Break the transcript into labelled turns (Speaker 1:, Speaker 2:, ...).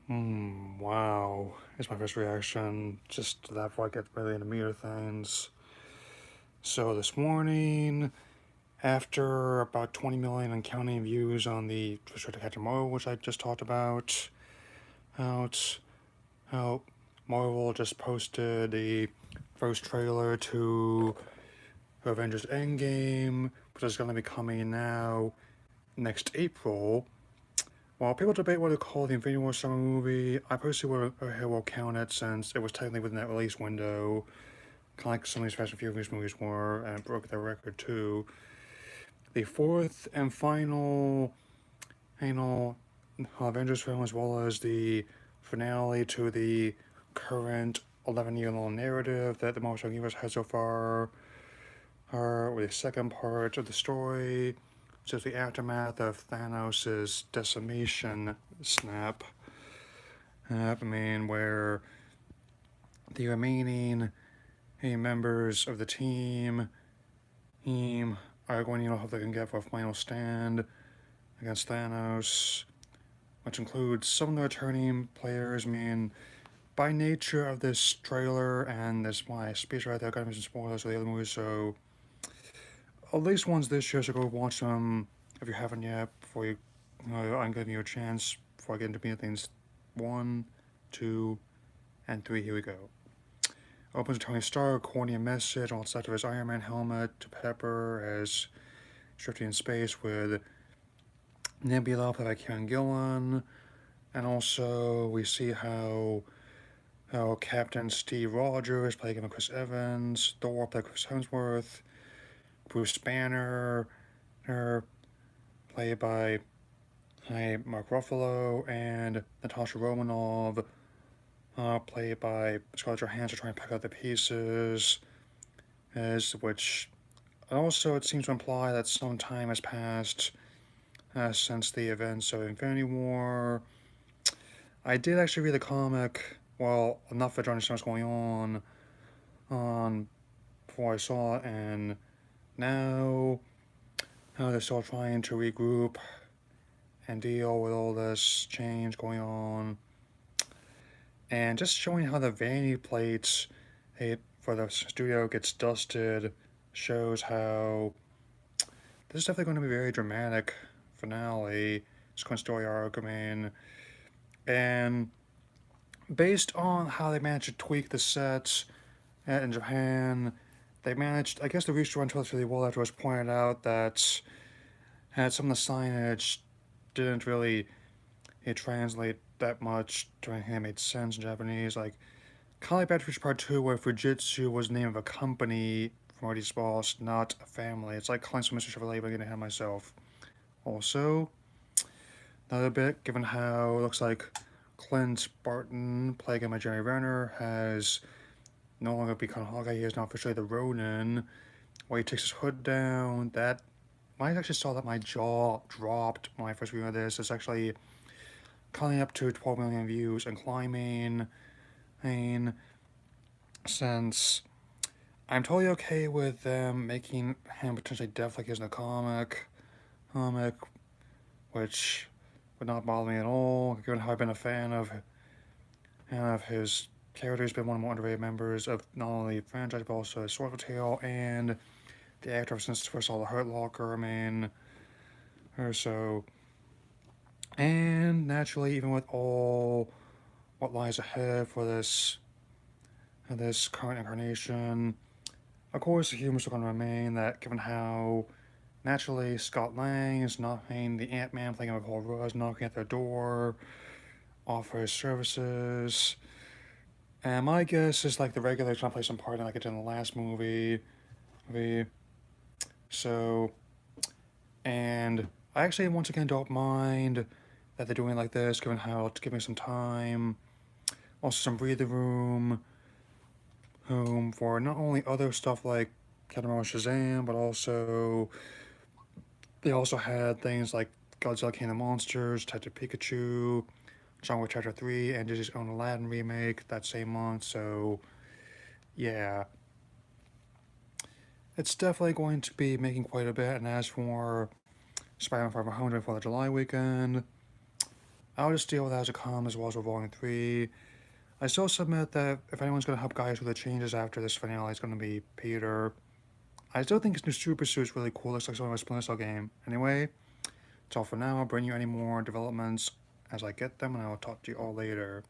Speaker 1: Wow. It's my first reaction. Just to that before I get really into meat of things. So this morning, after about 20 million and counting views on the Restricted Captain Marvel, which I just talked about, out, how Marvel just posted the first trailer to Avengers Endgame, which is going to be coming now next April. While people debate what to call the Infinity War summer movie, I personally will count it since it was technically within that release window, kind of like some of these Fast and Furious movies were, and it broke their record too. The fourth and final Avengers film, as well as the finale to the current 11-year-long narrative that the Marvel Universe has so far, or the second part of the story, which is the aftermath of Thanos' decimation snap. Where the remaining members of the team are going to hope they can get for a final stand against Thanos, which includes some of the returning players. By nature of this trailer and this my speech right there, kind of some spoilers for the other movies, so at least ones this year, so go watch them if you haven't yet. Before I'm giving you a chance before I get into meeting things. 1, 2, and 3. Here we go. Opens Tony Stark, corny a message on the side of his Iron Man helmet to Pepper as drifting in space with Nebula played by Karen Gillan. And also we see how Captain Steve Rogers played by Chris Evans, Thor played by Chris Hemsworth, Bruce Banner played by Mark Ruffalo, and Natasha Romanoff played by Scarlett Johansson, trying to pick up the pieces, which also it seems to imply that some time has passed since the events of Infinity War. I did actually read the comic, well, enough to understand what's going on before I saw it, and now they're still trying to regroup and deal with all this change going on. And just showing how the vanity plates for the studio gets dusted shows how this is definitely going to be a very dramatic finale. It's going to story arc, and based on how they managed to tweak the sets in Japan, they managed, I guess, the reach run really well. After it was pointed out that some of the signage didn't really translate that much to anything that made sense in Japanese. Like, kind of like Back to the Future Part 2, where Fujitsu was the name of a company from Marty's boss, not a family. It's like Clint's Mr. Chevrolet, but I'm getting ahead of myself. Also, another bit, given how it looks like Clint Barton, played by Jeremy Renner, has no longer become Hawkeye. He is now officially the Ronin, where he takes his hood down. That I actually saw that my jaw dropped when I first viewed this. It's actually coming up to 12 million views and climbing. And since I'm totally okay with them making him potentially deaf like he is in the comic, which would not bother me at all, given how I've been a fan of his character. He's been one of the more underrated members of not only the franchise but also his Sword Tale and the actor since first saw the Hurt Locker. Or so. And naturally, even with all what lies ahead for this current incarnation, of course, the humor is going to remain. That given how naturally Scott Lang is knocking the Ant-Man playing with Paul Rudd, knocking at their door, offer his services. And my guess is like the regulars gonna play some part in like it did in the last movie. So, and I actually once again don't mind that they're doing it like this, given how it's giving some time, also some breathing room for not only other stuff like Captain Marvel Shazam, but also they also had things like Godzilla King of the Monsters, Detective Pikachu, John Wick Chapter 3, and Disney's own Aladdin remake that same month. So, yeah, it's definitely going to be making quite a bit. And as for Spider-Man 500 for the July weekend, I'll just deal with that as a calm as well as with Volume 3. I still submit that if anyone's going to help guys with the changes after this finale, it's going to be Peter. I still think his new super suit is really cool. Looks like something of a Splinter Cell game. Anyway, that's all for now. I'll bring you any more developments as I get them, and I will talk to you all later.